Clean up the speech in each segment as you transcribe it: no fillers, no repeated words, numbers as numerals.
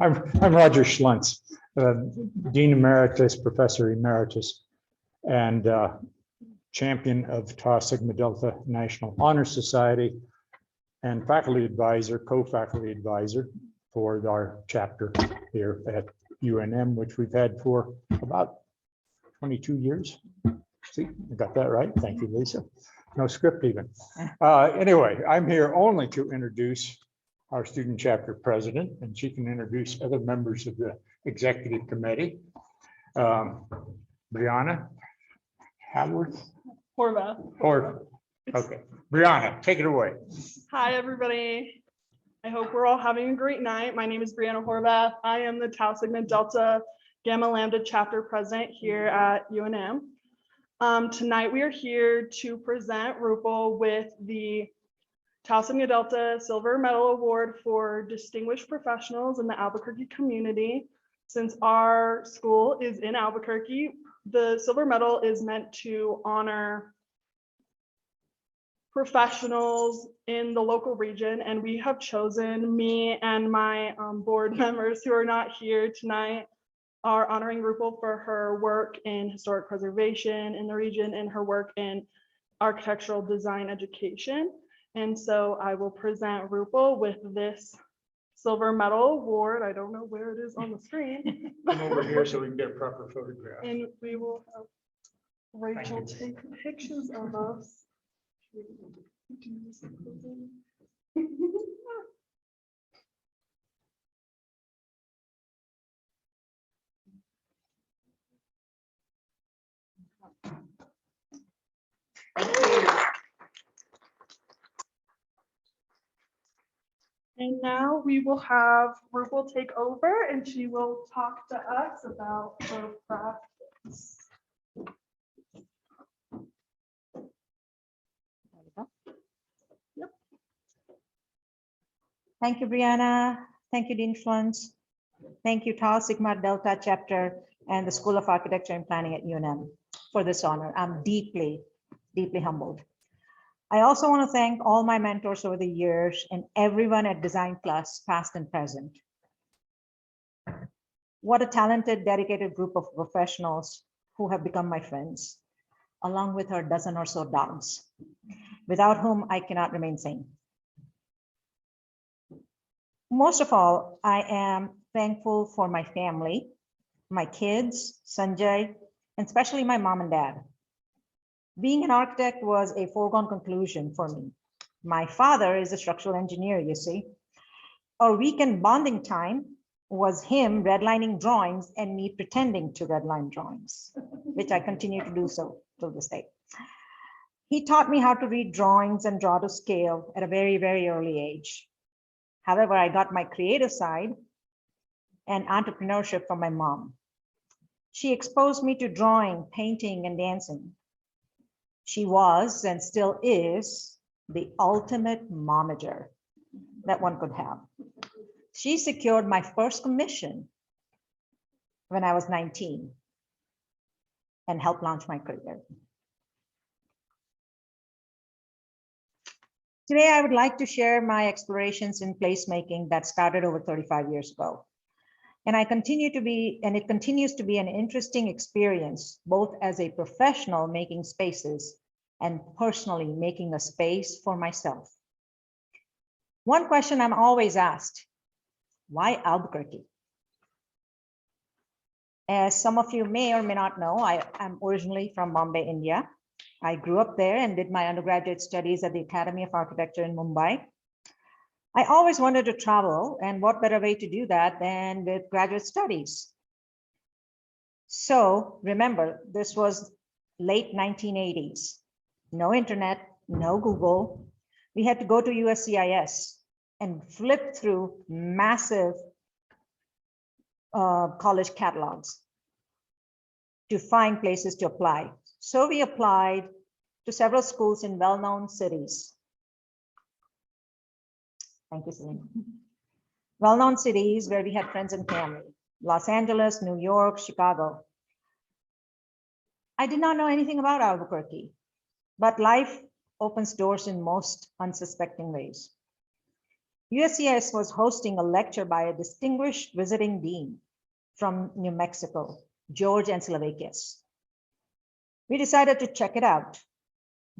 I'm Roger Schluntz, Dean Emeritus, Professor Emeritus, and champion of Tau Sigma Delta National Honor Society and faculty advisor, co-faculty advisor for our chapter here at UNM, which we've had for about 22 years. See, I got that right. Thank you, Lisa. No script even. Anyway, I'm here only to introduce our student chapter president, and she can introduce other members of the executive committee. Brianna Howard. Horvath. Okay, Brianna, take it away. Hi, everybody. I hope we're all having a great night. My name is Brianna Horvath. I am the Tau Sigma Delta Gamma Lambda chapter president here at UNM. Tonight we are here to present Rupal with the Tau Sigma Delta Silver Medal Award for Distinguished Professionals in the Albuquerque community. Since our school is in Albuquerque, the Silver Medal is meant to honor professionals in the local region, and we have chosen, me and my board members who are not here tonight are honoring Rupal for her work in historic preservation in the region and her work in architectural design education. And so I will present Rupal with this Silver Medal Award. I don't know where it is on the screen. Come over here so we can get a proper photograph. And we will have Rachel take pictures of us. And now we will have Rupal take over and she will talk to us about her practice. Yep. Thank you, Brianna. Thank you, Dean Schluntz. Thank you, Tau Sigma Delta chapter and the School of Architecture and Planning at UNM for this honor. I'm deeply, deeply humbled. I also want to thank all my mentors over the years and everyone at Design Plus, past and present. What a talented, dedicated group of professionals who have become my friends, along with her dozen or so dogs, without whom I cannot remain sane. Most of all, I am thankful for my family, my kids, Sanjay, and especially my mom and dad. Being an architect was a foregone conclusion for me. My father is a structural engineer, you see. Our weekend bonding time was him redlining drawings and me pretending to redline drawings, which I continue to do so till this day. He taught me how to read drawings and draw to scale at a very, very early age. However, I got my creative side and entrepreneurship from my mom. She exposed me to drawing, painting, and dancing. She was and still is the ultimate momager that one could have. She secured my first commission when I was 19 and helped launch my career. Today, I would like to share my explorations in placemaking that started over 35 years ago. And it continues to be an interesting experience, both as a professional making spaces and personally making a space for myself. One question I'm always asked, why Albuquerque? As some of you may or may not know, I am originally from Bombay, India. I grew up there and did my undergraduate studies at the Academy of Architecture in Mumbai. I always wanted to travel, and what better way to do that than with graduate studies? So remember, this was late 1980s. No internet, no Google. We had to go to USCIS and flip through massive college catalogs to find places to apply. So we applied to several schools in well-known cities. Thank you, Celine. Well-known cities where we had friends and family, Los Angeles, New York, Chicago. I did not know anything about Albuquerque, but life opens doors in most unsuspecting ways. USCIS was hosting a lecture by a distinguished visiting dean from New Mexico, George Encelavakis. We decided to check it out.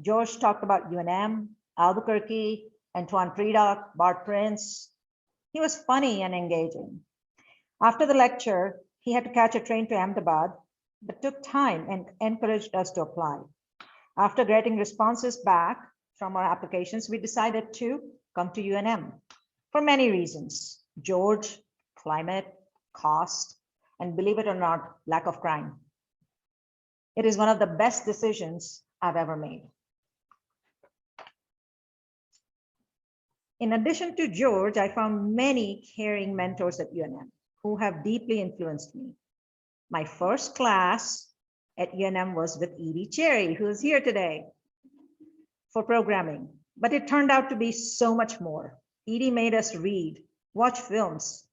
George talked about UNM, Albuquerque, Antoine Predock, Bart Prince. He was funny and engaging. After the lecture, he had to catch a train to Ahmedabad, but took time and encouraged us to apply. After getting responses back from our applications, we decided to come to UNM for many reasons: George, climate, cost, and believe it or not, lack of crime. It is one of the best decisions I've ever made. In addition to George, I found many caring mentors at UNM who have deeply influenced me. My first class at UNM was with Edie Cherry, who is here today, for programming, but it turned out to be so much more. Edie made us read, watch films,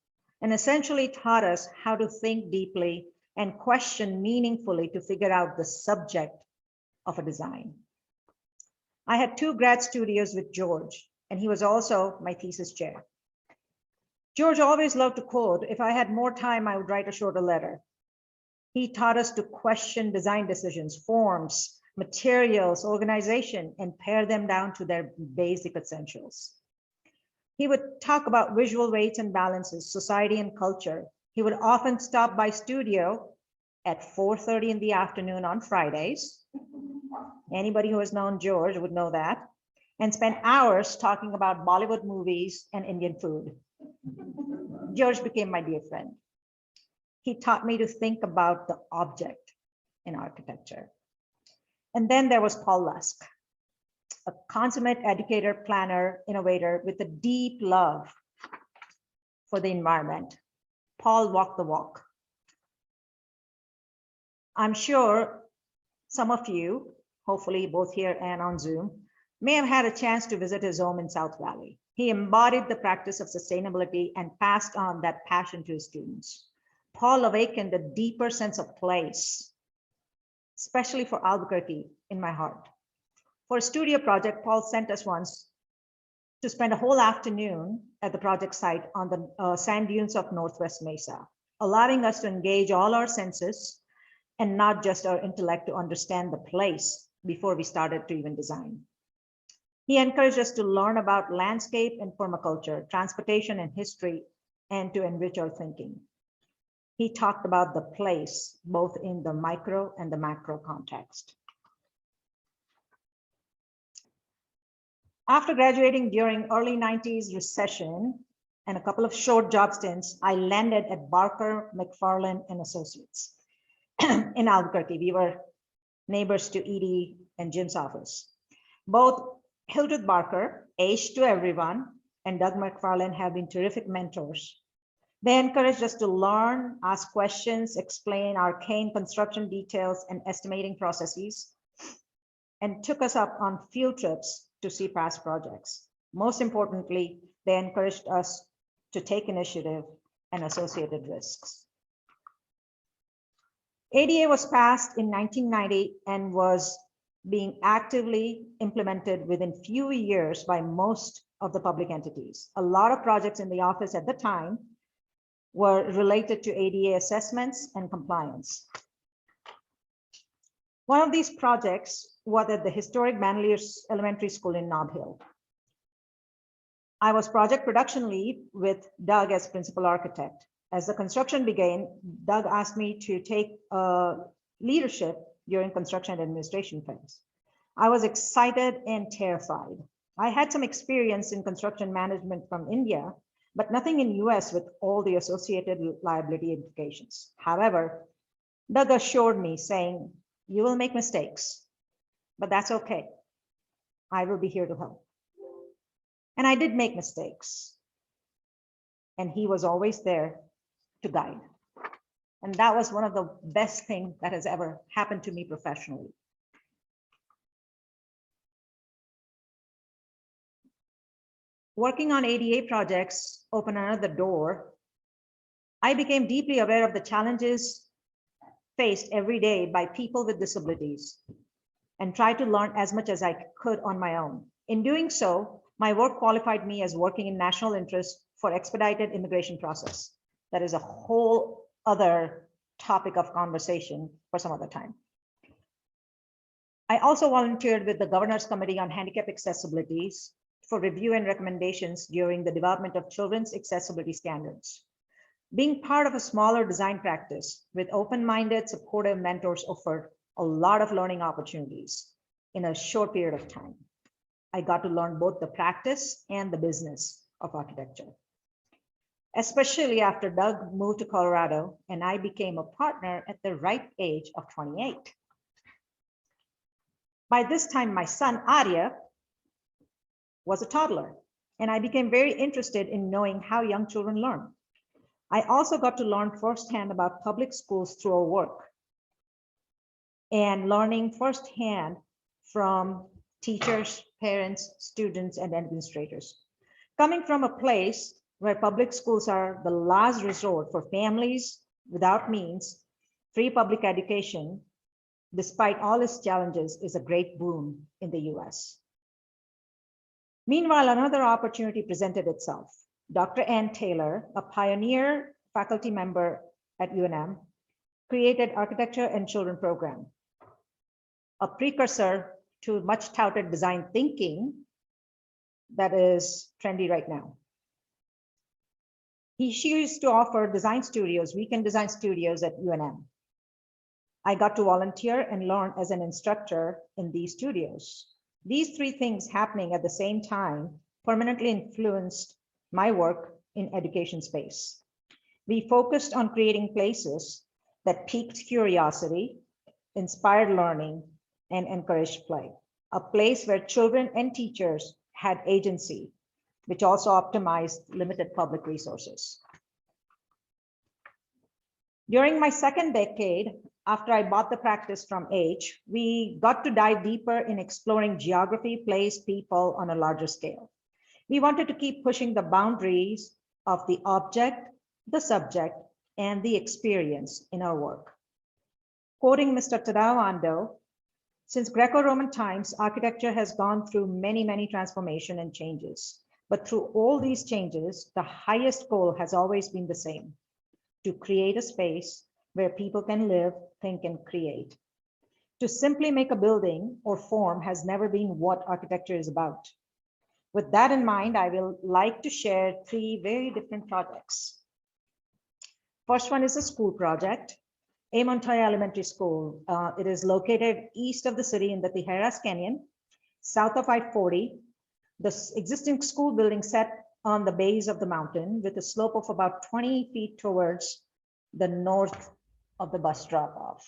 and essentially taught us how to think deeply and question meaningfully to figure out the subject of a design. I had 2 grad studios with George, and he was also my thesis chair. George always loved to quote. If I had more time, I would write a shorter letter. He taught us to question design decisions, forms, materials, organization, and pare them down to their basic essentials. He would talk about visual weights and balances, society and culture. He would often stop by studio at 4:30 in the afternoon on Fridays. Anybody who has known George would know that, and spend hours talking about Bollywood movies and Indian food. George became my dear friend. He taught me to think about the object in architecture. And then there was Paul Lusk, a consummate educator, planner, innovator with a deep love for the environment. Paul walked the walk. I'm sure some of you, hopefully both here and on Zoom, may have had a chance to visit his home in South Valley. He embodied the practice of sustainability and passed on that passion to his students. Paul awakened a deeper sense of place, especially for Albuquerque, in my heart. For a studio project, Paul sent us once to spend a whole afternoon at the project site on the sand dunes of Northwest Mesa, allowing us to engage all our senses and not just our intellect to understand the place before we started to even design. He encouraged us to learn about landscape and permaculture, transportation and history, and to enrich our thinking. He talked about the place, both in the micro and the macro context. After graduating during early 90s recession and a couple of short job stints, I landed at Barker, McFarland and Associates in Albuquerque. We were neighbors to Edie and Jim's office. Both Hildreth Barker, age to everyone, and Doug McFarland have been terrific mentors. They encouraged us to learn, ask questions, explain arcane construction details and estimating processes, and took us up on field trips to see past projects. Most importantly, they encouraged us to take initiative and associated risks. ADA was passed in 1990 and was being actively implemented within few years by most of the public entities. A lot of projects in the office at the time were related to ADA assessments and compliance. One of these projects was at the historic Manlius Elementary School in Nob Hill. I was project production lead with Doug as principal architect. As the construction began, Doug asked me to take leadership during construction and administration phase. I was excited and terrified. I had some experience in construction management from India, but nothing in US with all the associated liability implications. However, Doug assured me saying, "You will make mistakes, but that's okay. I will be here to help." And I did make mistakes. And he was always there to guide. And that was one of the best things that has ever happened to me professionally. Working on ADA projects opened another door. I became deeply aware of the challenges faced every day by people with disabilities and tried to learn as much as I could on my own. In doing so, My work qualified me as working in national interest for expedited immigration process. That is a whole other topic of conversation for some other time. I also volunteered with the Governor's Committee on Handicap Accessibilities for review and recommendations during the development of children's accessibility standards. Being part of a smaller design practice with open-minded, supportive mentors offered a lot of learning opportunities in a short period of time. I got to learn both the practice and the business of architecture, especially after Doug moved to Colorado and I became a partner at the ripe age of 28. By this time, my son, Arya, was a toddler, and I became very interested in knowing how young children learn. I also got to learn firsthand about public schools through our work and learning firsthand from teachers, parents, students, and administrators. Coming from a place where public schools are the last resort for families without means, free public education, despite all its challenges, is a great boon in the US. Meanwhile, another opportunity presented itself. Dr. Ann Taylor, a pioneer faculty member at UNM, created Architecture and Children program, a precursor to much touted design thinking that is trendy right now. She used to offer design studios, weekend design studios at UNM. I got to volunteer and learn as an instructor in these studios. These three things happening at the same time permanently influenced my work in education space. We focused on creating places that piqued curiosity, inspired learning, and encouraged play. A place where children and teachers had agency, which also optimized limited public resources. During my second decade, after I bought the practice from H, we got to dive deeper in exploring geography, place, people on a larger scale. We wanted to keep pushing the boundaries of the object, the subject, and the experience in our work. Quoting Mr. Tadao Ando, since Greco-Roman times, architecture has gone through many, many transformations and changes. But through all these changes, the highest goal has always been the same: to create a space where people can live, think, and create. To simply make a building or form has never been what architecture is about. With that in mind, I will like to share three very different projects. First one is a school project, A. Montoya Elementary School. It is located east of the city in the Tijeras Canyon, south of I-40. The existing school building set on the base of the mountain with a slope of about 20 feet towards the north of the bus drop-off.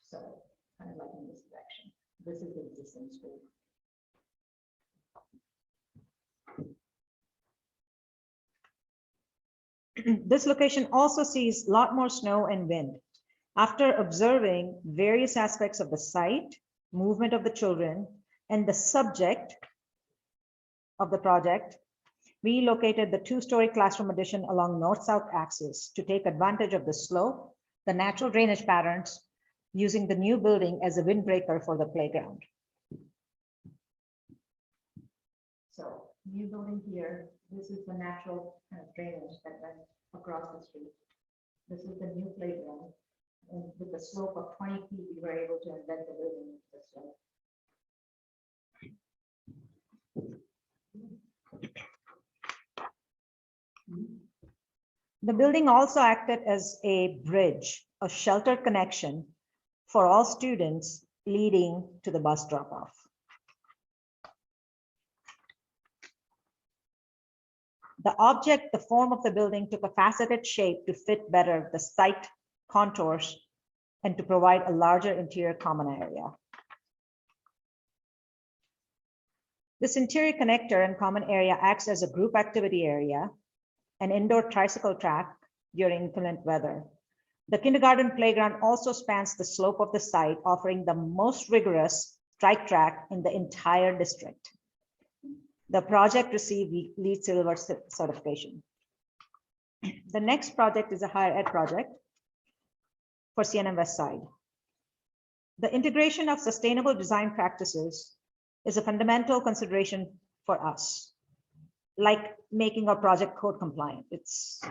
So kind of like in this direction. This is the existing school. This location also sees a lot more snow and wind. After observing various aspects of the site, movement of the children, and the subject of the project, we located the two-story classroom addition along north-south axis to take advantage of the slope, the natural drainage patterns, using the new building as a windbreaker for the playground. So, new building here, this is the natural kind of drainage that went across the street. This is the new playground. And with the slope of 20 feet, we were able to embed the building into the slope. The building also acted as a bridge, a sheltered connection for all students leading to the bus drop-off. The object, the form of the building, took a faceted shape to fit better the site contours and to provide a larger interior common area. This interior connector and common area acts as a group activity area, an indoor tricycle track during inclement weather. The kindergarten playground also spans the slope of the site, offering the most rigorous trike track in the entire district. The project received LEED Silver certification. The next project is a higher ed project for CNN West Side. The integration of sustainable design practices is a fundamental consideration for us, like making our project code compliant. It's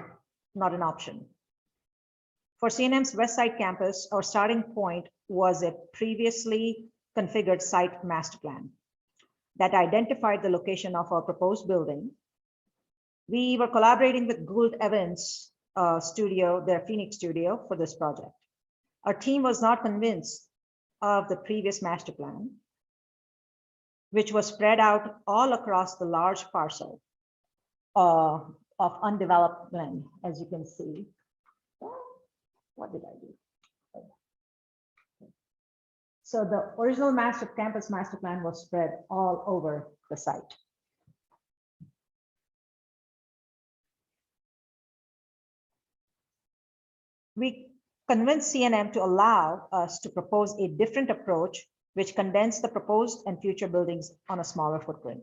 not an option. For CNM's West Side campus, our starting point was a previously configured site master plan that identified the location of our proposed building. We were collaborating with Gould Evans studio, their Phoenix studio, for this project. Our team was not convinced of the previous master plan, which was spread out all across the large parcel of undeveloped land, as you can see. What did I do? So the original campus master plan was spread all over the site. We convinced CNM to allow us to propose a different approach, which condensed the proposed and future buildings on a smaller footprint.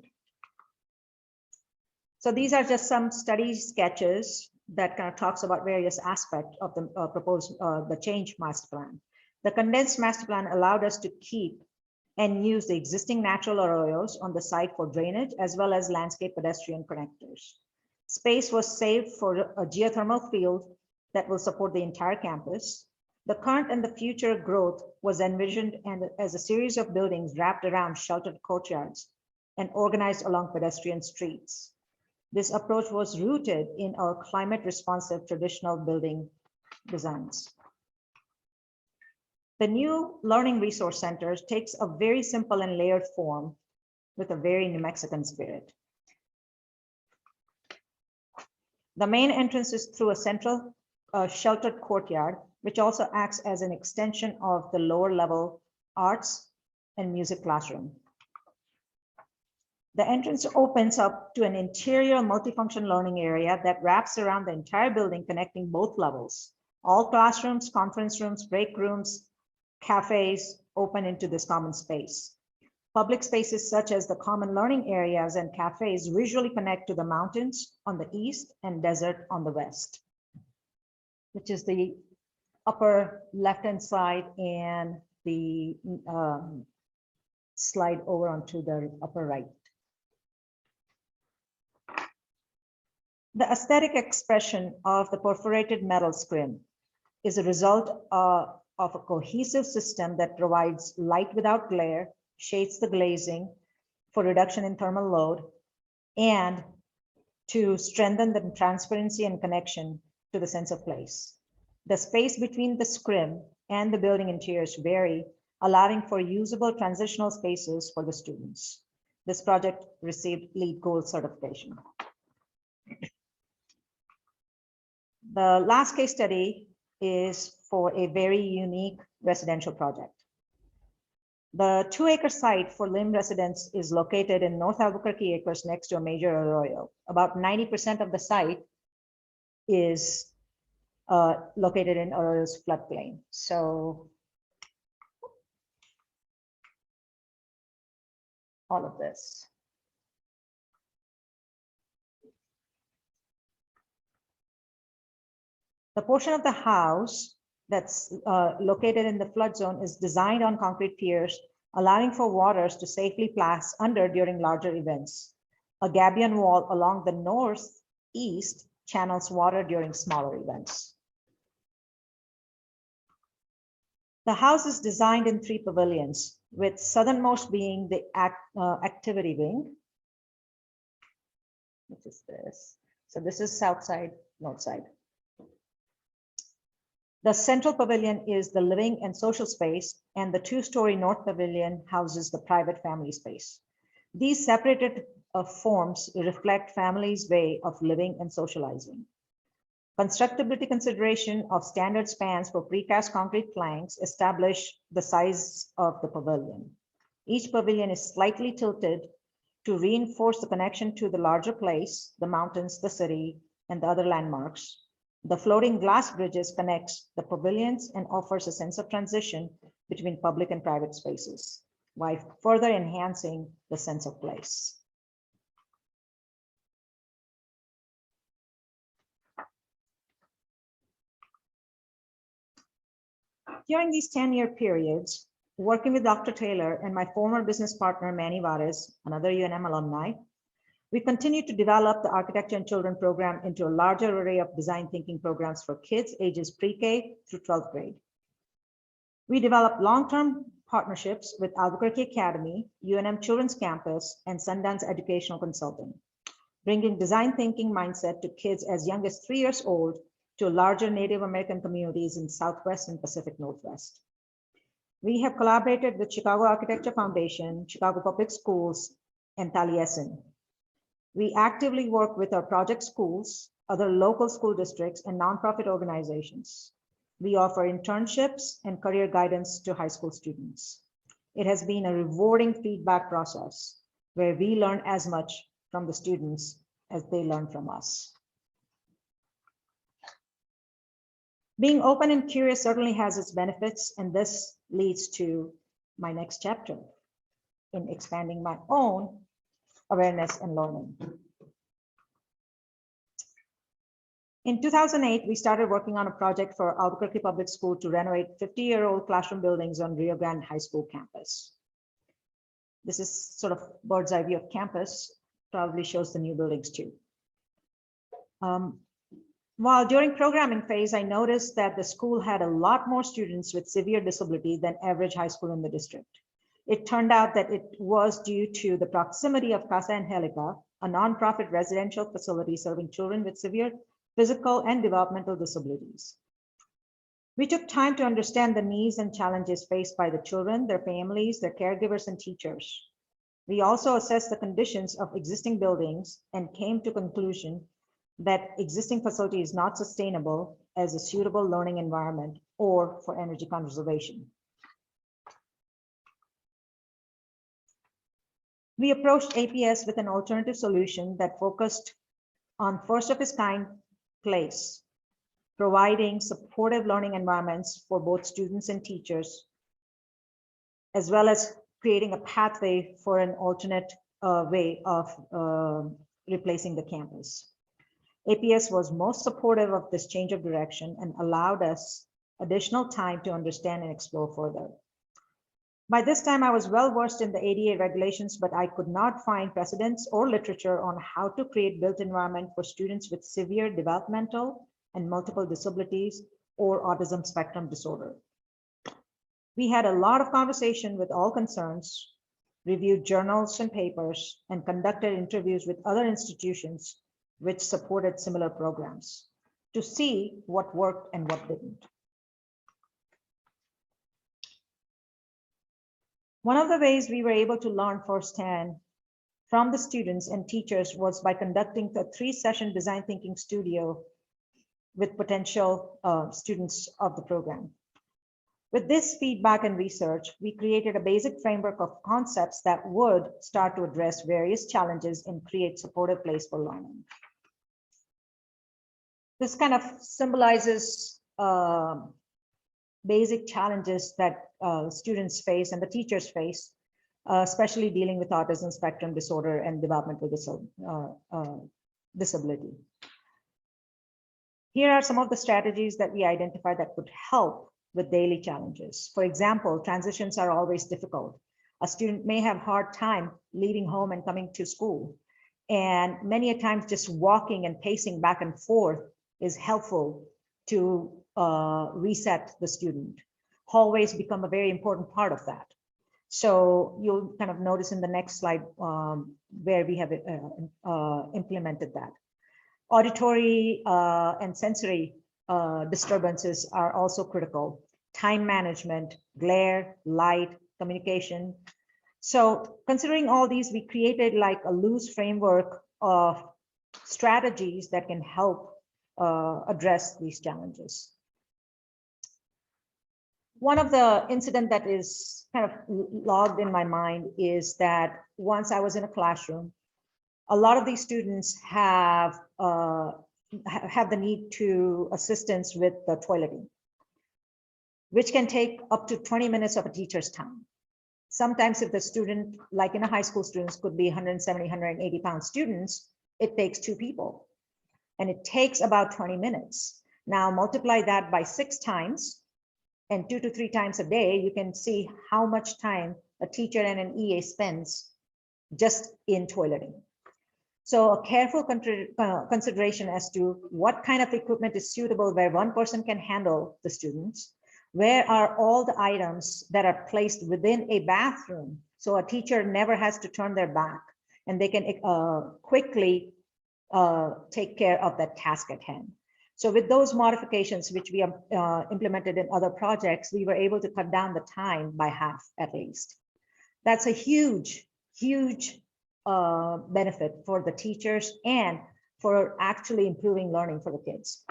So these are just some study sketches that kind of talks about various aspects of the proposed, the change master plan. The condensed master plan allowed us to keep and use the existing natural arroyos on the site for drainage, as well as landscape pedestrian connectors. Space was saved for a geothermal field that will support the entire campus. The current and the future growth was envisioned and as a series of buildings wrapped around sheltered courtyards and organized along pedestrian streets. This approach was rooted in our climate responsive traditional building designs. The new Learning Resource Center takes a very simple and layered form with a very New Mexican spirit. The main entrance is through a central sheltered courtyard, which also acts as an extension of the lower level arts and music classroom. The entrance opens up to an interior multifunction learning area that wraps around the entire building, connecting both levels. All classrooms, conference rooms, break rooms, cafes open into this common space. Public spaces such as the common learning areas and cafes visually connect to the mountains on the east and desert on the west, which is the upper left-hand side and the slide over onto the upper right. The aesthetic expression of the perforated metal scrim is a result of a cohesive system that provides light without glare, shades the glazing for reduction in thermal load, and to strengthen the transparency and connection to the sense of place. The space between the scrim and the building interiors vary, allowing for usable transitional spaces for the students. This project received LEED Gold certification. The last case study is for a very unique residential project. The 2-acre site for Lim residence is located in North Albuquerque Acres next to a major arroyo. About 90% of the site is located in arroyo's floodplain. So all of this. The portion of the house that's located in the flood zone is designed on concrete piers, allowing for waters to safely pass under during larger events. A gabion wall along the northeast channels water during smaller events. The house is designed in 3 pavilions, with southernmost being the activity wing, which is this. So this is south side, north side. The central pavilion is the living and social space, and the 2-story north pavilion houses the private family space. These separated forms reflect families' way of living and socializing. Constructability consideration of standard spans for precast concrete planks establish the size of the pavilion. Each pavilion is slightly tilted to reinforce the connection to the larger place, the mountains, the city, and the other landmarks. The floating glass bridges connects the pavilions and offers a sense of transition between public and private spaces, while further enhancing the sense of place. During these 10-year periods, working with Dr. Taylor and my former business partner, Manny Vares, another UNM alumni, we continue to develop the Architecture and Children program into a larger array of design thinking programs for kids ages pre-K through 12th grade. We develop long-term partnerships with Albuquerque Academy, UNM Children's Campus, and Sundance Educational Consulting, bringing design thinking mindset to kids as young as 3 years old to larger Native American communities in Southwest and Pacific Northwest. We have collaborated with Chicago Architecture Foundation, Chicago Public Schools, and Taliesin. We actively work with our project schools, other local school districts, and nonprofit organizations. We offer internships and career guidance to high school students. It has been a rewarding feedback process where we learn as much from the students as they learn from us. Being open and curious certainly has its benefits, and this leads to my next chapter in expanding my own awareness and learning. In 2008, we started working on a project for Albuquerque Public School to renovate 50-year-old classroom buildings on Rio Grande High School campus. This is sort of bird's eye view of campus, probably shows the new buildings too. While during programming phase, I noticed that the school had a lot more students with severe disability than average high school in the district. It turned out that it was due to the proximity of Casa Angelica, a nonprofit residential facility serving children with severe physical and developmental disabilities. We took time to understand the needs and challenges faced by the children, their families, their caregivers, and teachers. We also assessed the conditions of existing buildings and came to conclusion that existing facility is not sustainable as a suitable learning environment or for energy conservation. We approached APS with an alternative solution that focused on first of its kind place, providing supportive learning environments for both students and teachers, as well as creating a pathway for an alternate way of replacing the campus. APS was most supportive of this change of direction and allowed us additional time to understand and explore further. By this time, I was well versed in the ADA regulations, but I could not find precedents or literature on how to create built environment for students with severe developmental and multiple disabilities or autism spectrum disorder. We had a lot of conversation with all concerns, reviewed journals and papers, and conducted interviews with other institutions which supported similar programs to see what worked and what didn't. One of the ways we were able to learn firsthand from the students and teachers was by conducting a 3-session design thinking studio with potential students of the program. With this feedback and research, we created a basic framework of concepts that would start to address various challenges and create supportive place for learning. This kind of symbolizes basic challenges that students face and the teachers face, especially dealing with autism spectrum disorder and developmental disability. Here are some of the strategies that we identified that could help with daily challenges. For example, transitions are always difficult. A student may have a hard time leaving home and coming to school. And many a times just walking and pacing back and forth is helpful to reset the student. Hallways become a very important part of that. So you'll kind of notice in the next slide where we have implemented that. Auditory and sensory disturbances are also critical. Time management, glare, light, communication. So considering all these, we created like a loose framework of strategies that can help address these challenges. One of the incidents that is kind of logged in my mind is that once I was in a classroom, a lot of these students have the need to assistance with the toileting, which can take up to 20 minutes of a teacher's time. Sometimes if the student, like in a high school students, could be 170, 180 pound students, it takes 2 people. And it takes about 20 minutes. Now multiply that by 6 times, and 2 to 3 times a day, you can see how much time a teacher and an EA spends just in toileting. So a careful consideration as to what kind of equipment is suitable where one person can handle the students, where are all the items that are placed within a bathroom so a teacher never has to turn their back and they can quickly take care of that task at hand. So with those modifications, which we have implemented in other projects, we were able to cut down the time by half at least. That's a huge, huge benefit for the teachers and for actually improving learning for the kids.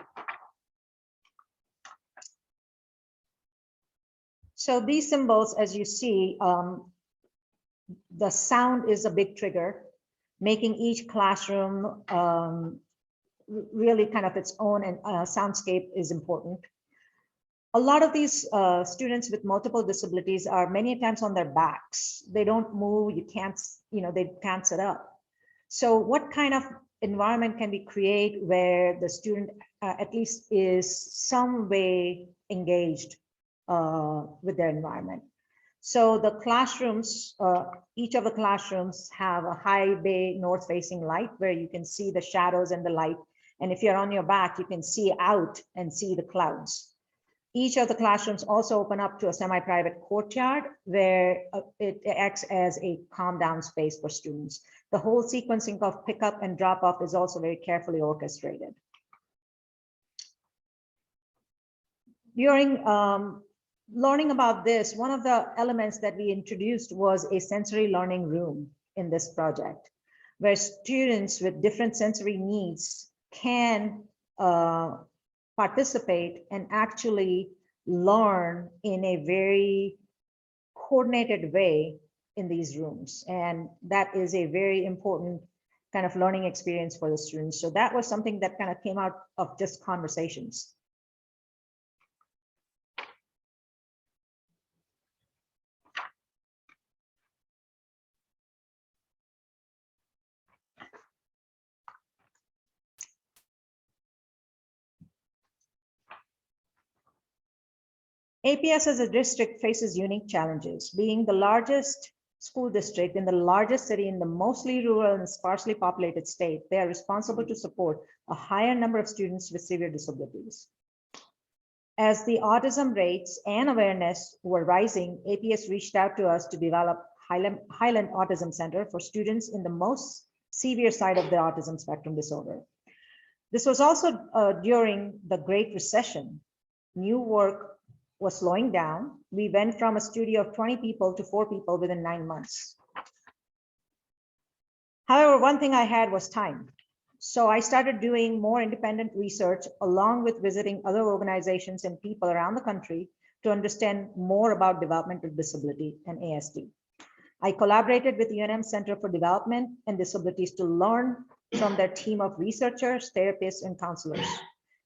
So these symbols, as you see, the sound is a big trigger, making each classroom really kind of its own, and soundscape is important. A lot of these students with multiple disabilities are many times on their backs. They don't move, they can't sit up. So what kind of environment can we create where the student at least is some way engaged with their environment? So the classrooms, each of the classrooms have a high bay north facing light where you can see the shadows and the light. And if you're on your back, you can see out and see the clouds. Each of the classrooms also open up to a semi-private courtyard where it acts as a calm down space for students. The whole sequencing of pickup and drop off is also very carefully orchestrated. During learning about this, one of the elements that we introduced was a sensory learning room in this project, where students with different sensory needs can participate and actually learn in a very coordinated way in these rooms. And that is a very important kind of learning experience for the students. So that was something that kind of came out of just conversations. APS as a district faces unique challenges. Being the largest school district in the largest city in the mostly rural and sparsely populated state, they are responsible to support a higher number of students with severe disabilities. As the autism rates and awareness were rising, APS reached out to us to develop Highland Autism Center for students in the most severe side of the autism spectrum disorder. This was also during the Great Recession. New work was slowing down. We went from a studio of 20 people to 4 people within 9 months. However, one thing I had was time. So I started doing more independent research along with visiting other organizations and people around the country to understand more about developmental disability and ASD. I collaborated with UNM Center for Development and Disabilities to learn from their team of researchers, therapists, and counselors.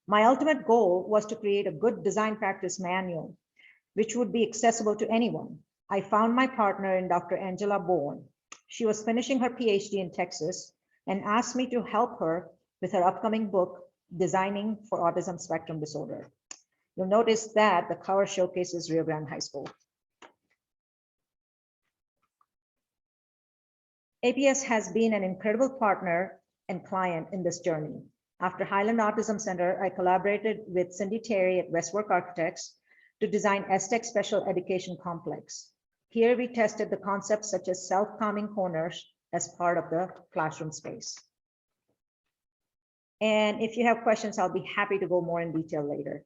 My ultimate goal was to create a good design practice manual, which would be accessible to anyone. I found my partner in Dr. Angela Bourne. She was finishing her PhD in Texas and asked me to help her with her upcoming book, Designing for Autism Spectrum Disorder. You'll notice that the cover showcases Rio Grande High School. APS has been an incredible partner and client in this journey. After Highland Autism Center, I collaborated with Cindy Terry at Westwork Architects to design STEC Special Education Complex. Here we tested the concepts such as self-calming corners as part of the classroom space. And if you have questions, I'll be happy to go more in detail later.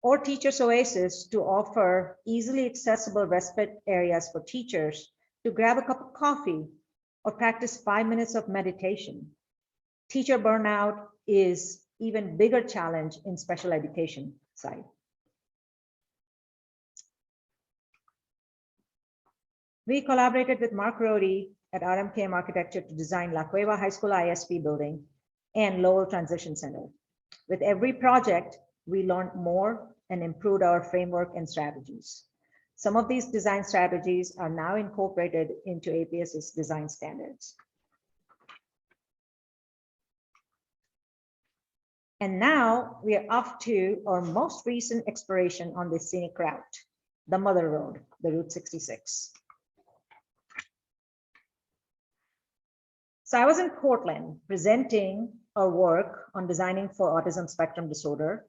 Or Teachers Oasis to offer easily accessible respite areas for teachers to grab a cup of coffee or practice 5 minutes of meditation. Teacher burnout is even bigger challenge in special education side. We collaborated with Mark Rohde at RMKM Architecture to design La Cueva High School ISP building and Lowell Transition Center. With every project, we learned more and improved our framework and strategies. Some of these design strategies are now incorporated into APS's design standards. And now we are off to our most recent exploration on this scenic route, the Mother Road, the Route 66. So I was in Portland presenting our work on designing for autism spectrum disorder,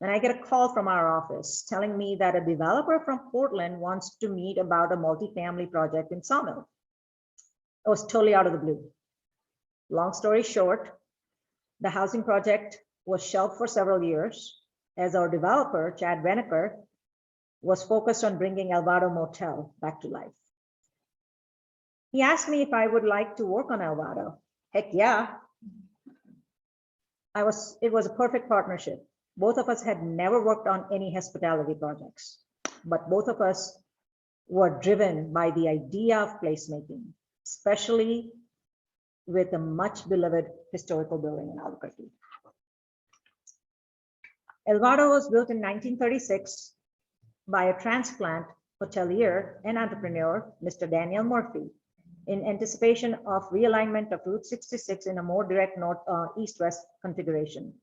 and I get a call from our office telling me that a developer from Portland wants to meet about a multifamily project in Sawmill. It was totally out of the blue. Long story short, the housing project was shelved for several years as our developer, Chad Benecker, was focused on bringing Elvado Motel back to life. He asked me if I would like to work on Elvado. Heck yeah. It was a perfect partnership. Both of us had never worked on any hospitality projects, but both of us were driven by the idea of placemaking, especially with a much beloved historical building in Albuquerque. Elvado was built in 1936 by a transplant hotelier and entrepreneur, Mr. Daniel Murphy, in anticipation of realignment of Route 66 in a more direct east-west configuration.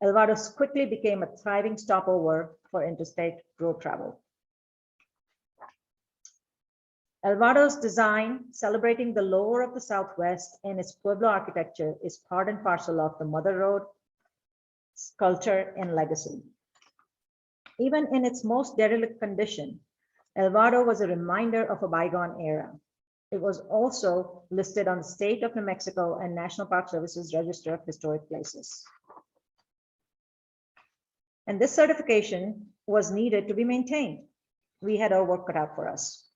Elvado quickly became a thriving stopover for interstate road travel. Elvado's design, celebrating the lore of the Southwest and its Pueblo architecture, is part and parcel of the Mother Road culture and legacy. Even in its most derelict condition, Elvado was a reminder of a bygone era. It was also listed on the State of New Mexico and National Park Service's Register of Historic Places. And this certification was needed to be maintained. We had our work cut out for us.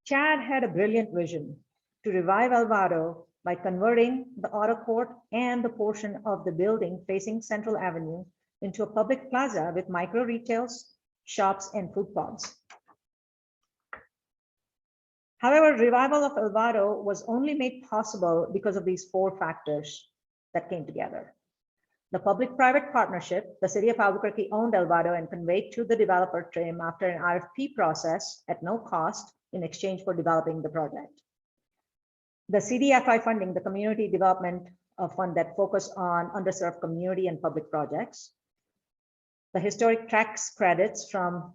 Chad had a brilliant vision to revive Elvado by converting the auto court and the portion of the building facing Central Avenue into a public plaza with micro retails, shops, and food pods. However, revival of Elvado was only made possible because of these four factors that came together. The public-private partnership, the city of Albuquerque owned Elvado and conveyed to the developer Trim after an RFP process at no cost in exchange for developing the project. The CDFI funding, the Community Development Fund that focused on underserved community and public projects. The historic tax credits from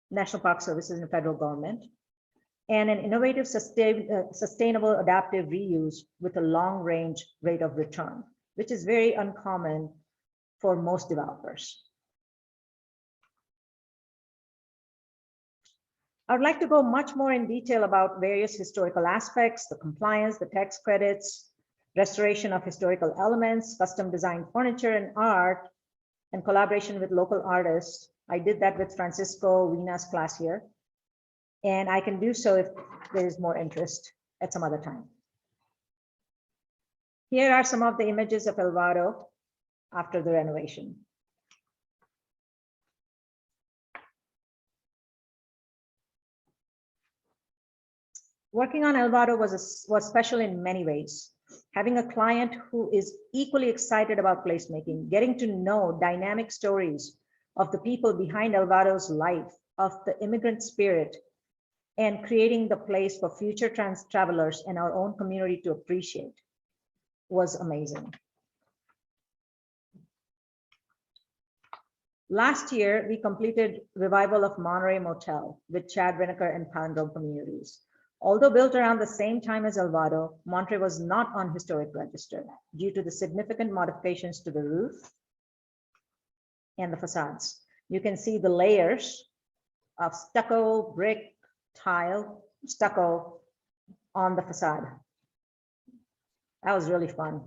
National Park Services and federal government. And an innovative, sustainable, adaptive reuse with a long-range rate of return, which is very uncommon for most developers. I would like to go much more in detail about various historical aspects, the compliance, the tax credits, restoration of historical elements, custom designed furniture and art, and collaboration with local artists. I did that with Francisco Wiena's class here. And I can do so if there is more interest at some other time. Here are some of the images of Elvado after the renovation. Working on Elvado was special in many ways. Having a client who is equally excited about placemaking, getting to know dynamic stories of the people behind Elvado's life, of the immigrant spirit, and creating the place for future travelers and our own community to appreciate was amazing. Last year, we completed revival of Monterey Motel with Chad Benecker and Palindrome Communities. Although built around the same time as Elvado, Monterey was not on historic register due to the significant modifications to the roof and the facades. You can see the layers of stucco, brick, tile, stucco on the facade. That was really fun.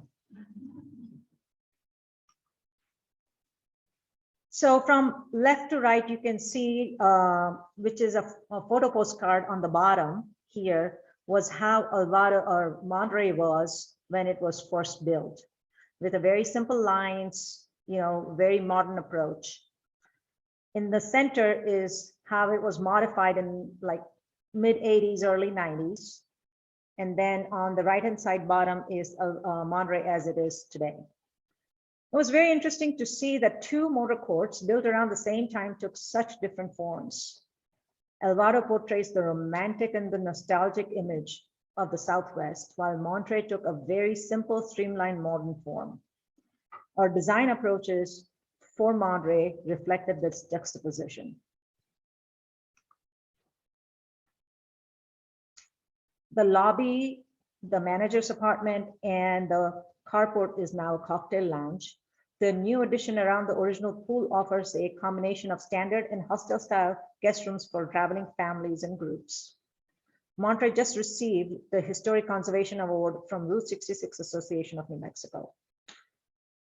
So from left to right, you can see, which is a photo postcard on the bottom here, was how Elvado or Monterey was when it was first built, with a very simple lines, very modern approach. In the center is how it was modified in like mid 80s, early 90s. And then on the right-hand side bottom is Monterey as it is today. It was very interesting to see that two motor courts built around the same time took such different forms. Elvado portrays the romantic and the nostalgic image of the Southwest, while Monterey took a very simple, streamlined, modern form. Our design approaches for Monterey reflected this juxtaposition. The lobby, the manager's apartment, and the carport is now a cocktail lounge. The new addition around the original pool offers a combination of standard and hostel style guest rooms for traveling families and groups. Monterey just received the Historic Conservation Award from Route 66 Association of New Mexico.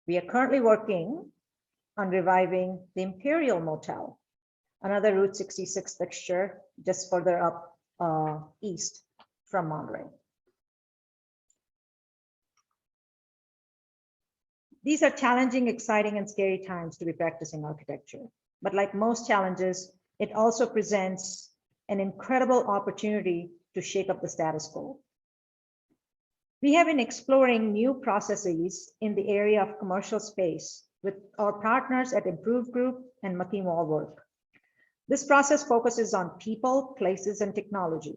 We are currently working on reviving the Imperial Motel, another Route 66 fixture just further up east from Monterey. These are challenging, exciting, and scary times to be practicing architecture. But like most challenges, it also presents an incredible opportunity to shake up the status quo. We have been exploring new processes in the area of commercial space with our partners at Improve Group and McKee Wallwork. This process focuses on people, places, and technology.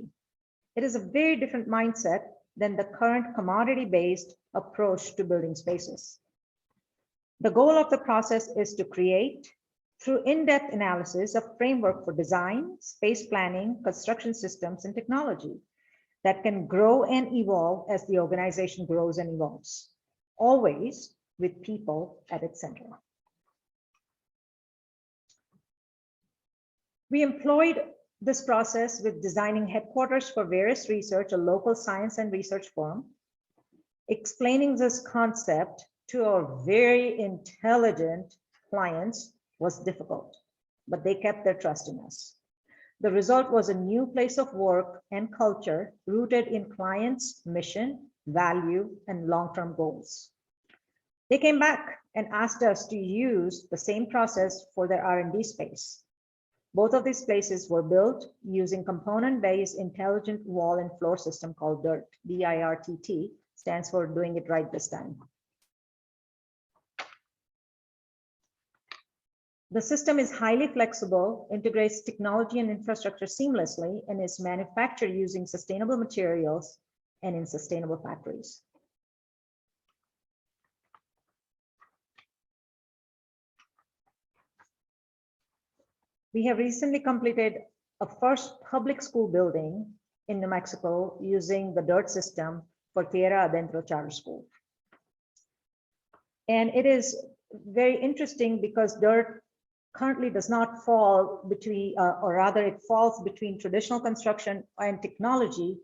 It is a very different mindset than the current commodity-based approach to building spaces. The goal of the process is to create, through in-depth analysis, a framework for design, space planning, construction systems, and technology that can grow and evolve as the organization grows and evolves, always with people at its center. We employed this process with designing headquarters for various research, a local science and research firm. Explaining this concept to our very intelligent clients was difficult, but they kept their trust in us. The result was a new place of work and culture rooted in clients' mission, value, and long-term goals. They came back and asked us to use the same process for their R&D space. Both of these spaces were built using component-based intelligent wall and floor system called DIRTT, D-I-R-T-T, stands for doing it right this time. The system is highly flexible, integrates technology and infrastructure seamlessly, and is manufactured using sustainable materials and in sustainable factories. We have recently completed a first public school building in New Mexico using the DIRTT system for Tierra Adentro Charter School. And it is very interesting because DIRTT currently does not fall between, or rather it falls between traditional construction and technology.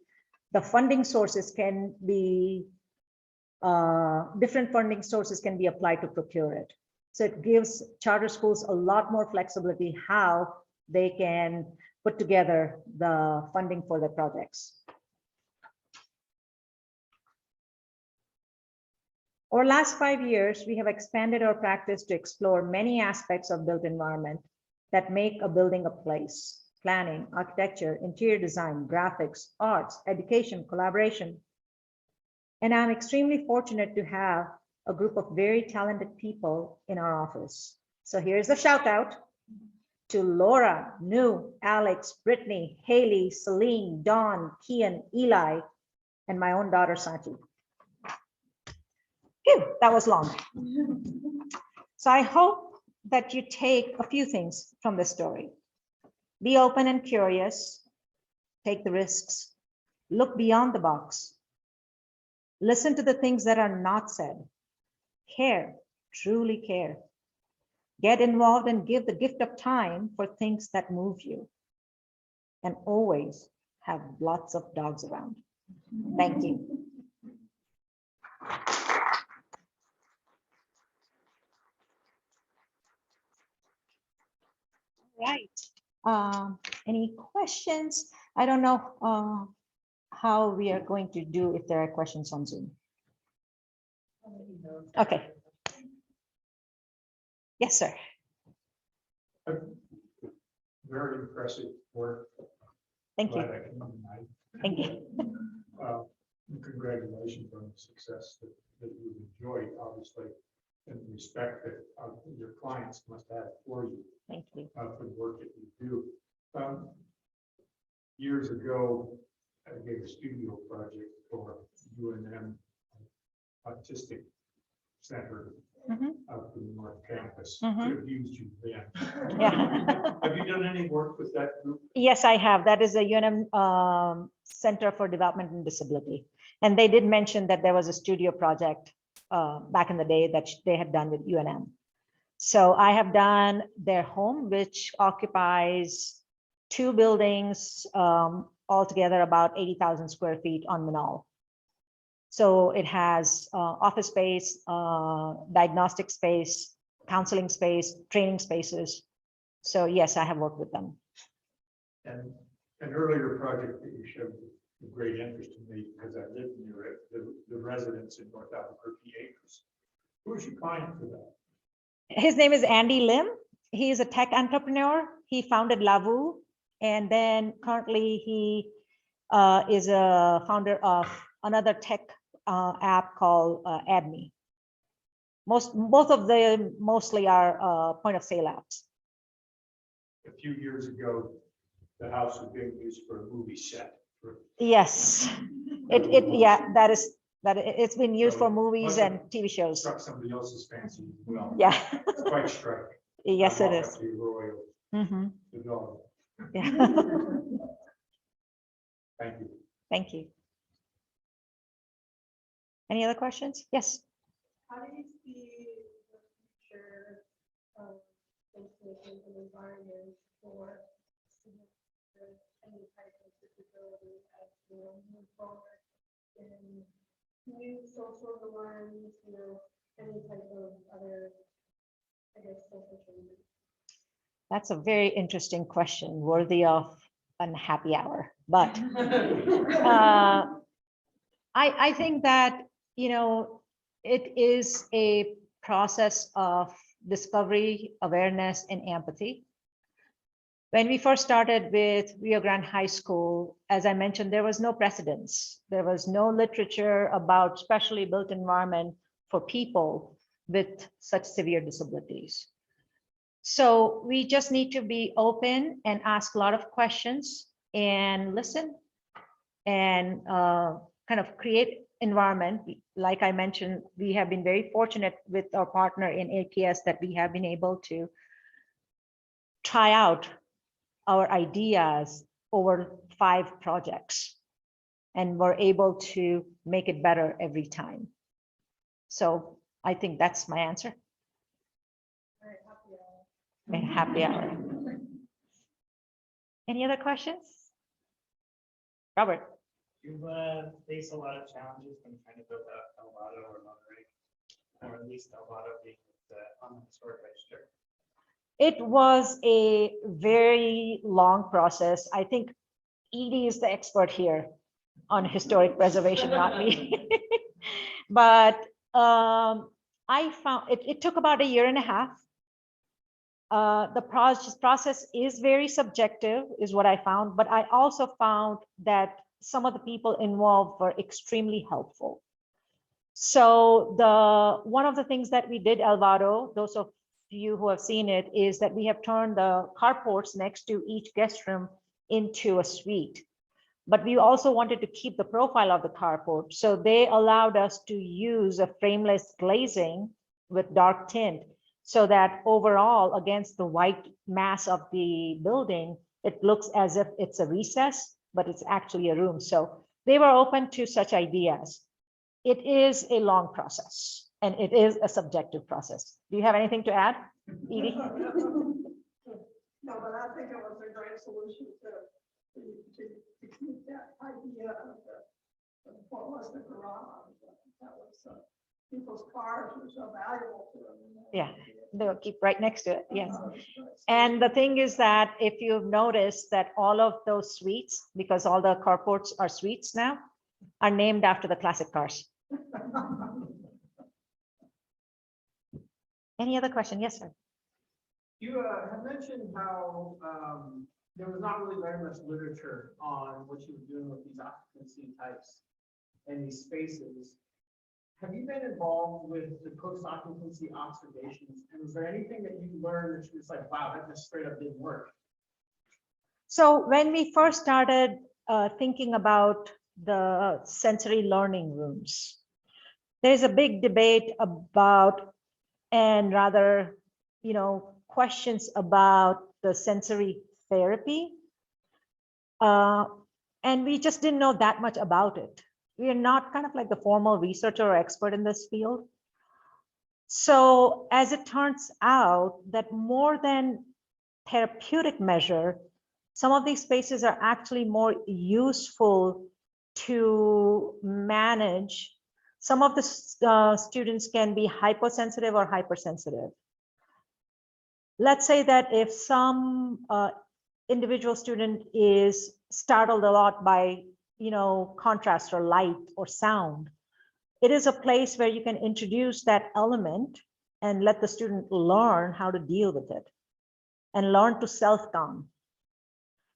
The funding sources can be, different funding sources can be applied to procure it. So it gives charter schools a lot more flexibility how they can put together the funding for their projects. Over the last 5 years, we have expanded our practice to explore many aspects of built environment that make a building a place: planning, architecture, interior design, graphics, arts, education, collaboration. And I'm extremely fortunate to have a group of very talented people in our office. So here's a shout out to Laura, Nu, Alex, Brittany, Haley, Celine, Dawn, Kian, Eli, and my own daughter, Santi. Phew, that was long. So I hope that you take a few things from the story. Be open and curious, take the risks, look beyond the box, listen to the things that are not said, care, truly care, get involved and give the gift of time for things that move you, and always have lots of dogs around. Thank you. Right. Any questions? I don't know how we are going to do if there are questions on Zoom. Okay. Yes, sir. Very impressive work. Thank you. Glad I came tonight. Thank you. Congratulations on the success that you've enjoyed, obviously, and the respect that your clients must have for you. Thank you. For the work that you do. Years ago, I did a studio project for UNM Autistic Center Mhm. up in North Campus. Mhm. Could have used you then. Yeah. Have you done any work with that group? Yes, I have. That is a UNM Center for Development and Disability. And they did mention that there was a studio project back in the day that they had done with UNM. So I have done their home, which occupies 2 buildings, altogether about 80,000 square feet on Manal. So it has office space, diagnostic space, counseling space, training spaces. So yes, I have worked with them. And an earlier project that you showed great interest in me because I lived near it, the residents in North Albuquerque Acres. Who was your client for that? His name is Andy Lim. He is a tech entrepreneur. He founded Lavu, and then currently he is a founder of another tech app called AdMe. Both of them mostly are point of sale apps. A few years ago, the house was being used for a movie set. Yes, yeah, it's been used for movies and TV shows. Struck somebody else's fancy as well. Yeah. It's quite striking. Yes, I it walk is. up to your royal Mhm. development. Yeah. Thank you. Thank you. Any other questions? Yes. How do you see the future of institutions and environments for students with any type of disability as we move forward in new social norms, any type of other, I guess, social changes? That's a very interesting question, worthy of a happy hour. But I think that, it is a process of discovery, awareness, and empathy. When we first started with Rio Grande High School, as I mentioned, there was no precedence. There was no literature about specially built environment for people with such severe disabilities. So we just need to be open and ask a lot of questions and listen and kind of create environment. Like I mentioned, we have been very fortunate with our partner in AKS that we have been able to try out our ideas over 5 projects, and we're able to make it better every time. So I think that's my answer. All right, happy hour. A happy hour. Any other questions? Robert? You've faced a lot of challenges when trying to build out Elvado or Monterey, or at least Elvado being on the historic register. It was a very long process. I think Edie is the expert here on historic preservation, not me. But I found it took about 1.5 years. The process is very subjective, is what I found, but I also found that some of the people involved were extremely helpful. So one of the things that we did, Elvado, those of you who have seen it, is that we have turned the carports next to each guest room into a suite. But we also wanted to keep the profile of the carport. So they allowed us to use a frameless glazing with dark tint, so that overall, against the white mass of the building, it looks as if it's a recess, but it's actually a room. So they were open to such ideas. It is a long process, and it is a subjective process. Do you have anything to add, Edie? No, but I think it was a great solution to keep that idea of what was the garage. That was people's cars were so valuable to them. Yeah, they'll keep right next to it. Yes. And the thing is that if you've noticed that all of those suites, because all the carports are suites now, are named after the classic cars. Any other question? Yes, sir. You have mentioned how there was not really very much literature on what you were doing with these occupancy types and these spaces. Have you been involved with the post-occupancy observations? And was there anything that you learned that you was like, wow, that just straight up didn't work? So when we first started thinking about the sensory learning rooms. There's a big debate about, and rather, questions about the sensory therapy. And we just didn't know that much about it. We are not kind of like the formal researcher or expert in this field. So as it turns out that more than therapeutic measure, some of these spaces are actually more useful to manage. Some of the students can be hypersensitive or hypersensitive. Let's say that if some individual student is startled a lot by, contrast or light or sound, it is a place where you can introduce that element and let the student learn how to deal with it and learn to self-calm.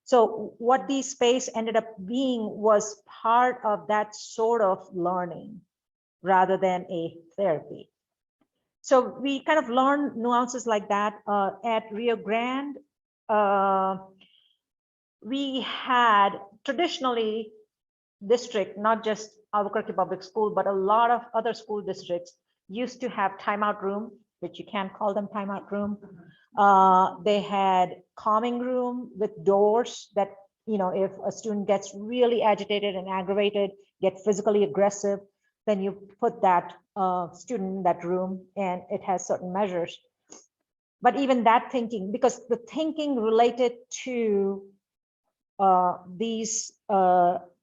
So what the space ended up being was part of that sort of learning rather than a therapy. So we kind of learn nuances like that. At Rio Grande, we had traditionally district, not just Albuquerque Public School, but a lot of other school districts used to have timeout room, which you can't call them timeout room. They had calming room with doors that, if a student gets really agitated and aggravated, get physically aggressive, then you put that student in that room and it has certain measures. But even that thinking, because the thinking related to these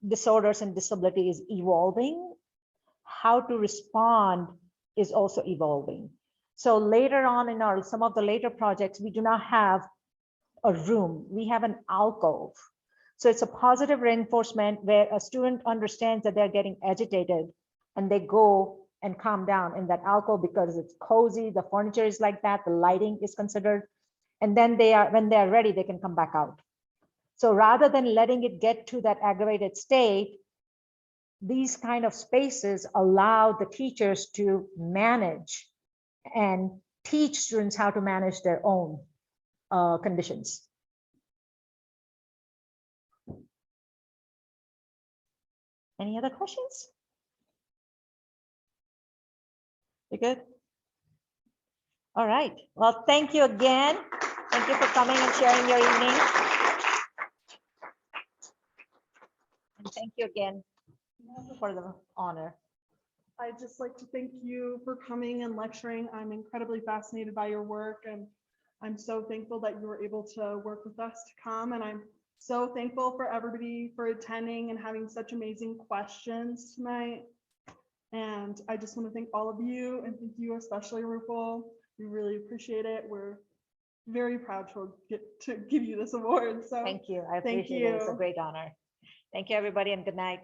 disorders and disability is evolving, how to respond is also evolving. So later on in some of the later projects, we do not have a room, we have an alcove. So it's a positive reinforcement where a student understands that they're getting agitated and they go and calm down in that alcove because it's cozy, the furniture is like that, the lighting is considered, and then when they are ready, they can come back out. So rather than letting it get to that aggravated state, these kind of spaces allow the teachers to manage and teach students how to manage their own conditions. Any other questions? You good? All right. Well, thank you again. Thank you for coming and sharing your evening. And thank you again for the honor. I'd just like to thank you for coming and lecturing. I'm incredibly fascinated by your work, and I'm so thankful that you were able to work with us to come. And I'm so thankful for everybody for attending and having such amazing questions tonight. And I just want to thank all of you, and thank you especially, Rupal. We really appreciate it. We're very proud to give you this award. So Thank you. I thank appreciate it. It's a you. great honor. Thank you, everybody, and good night.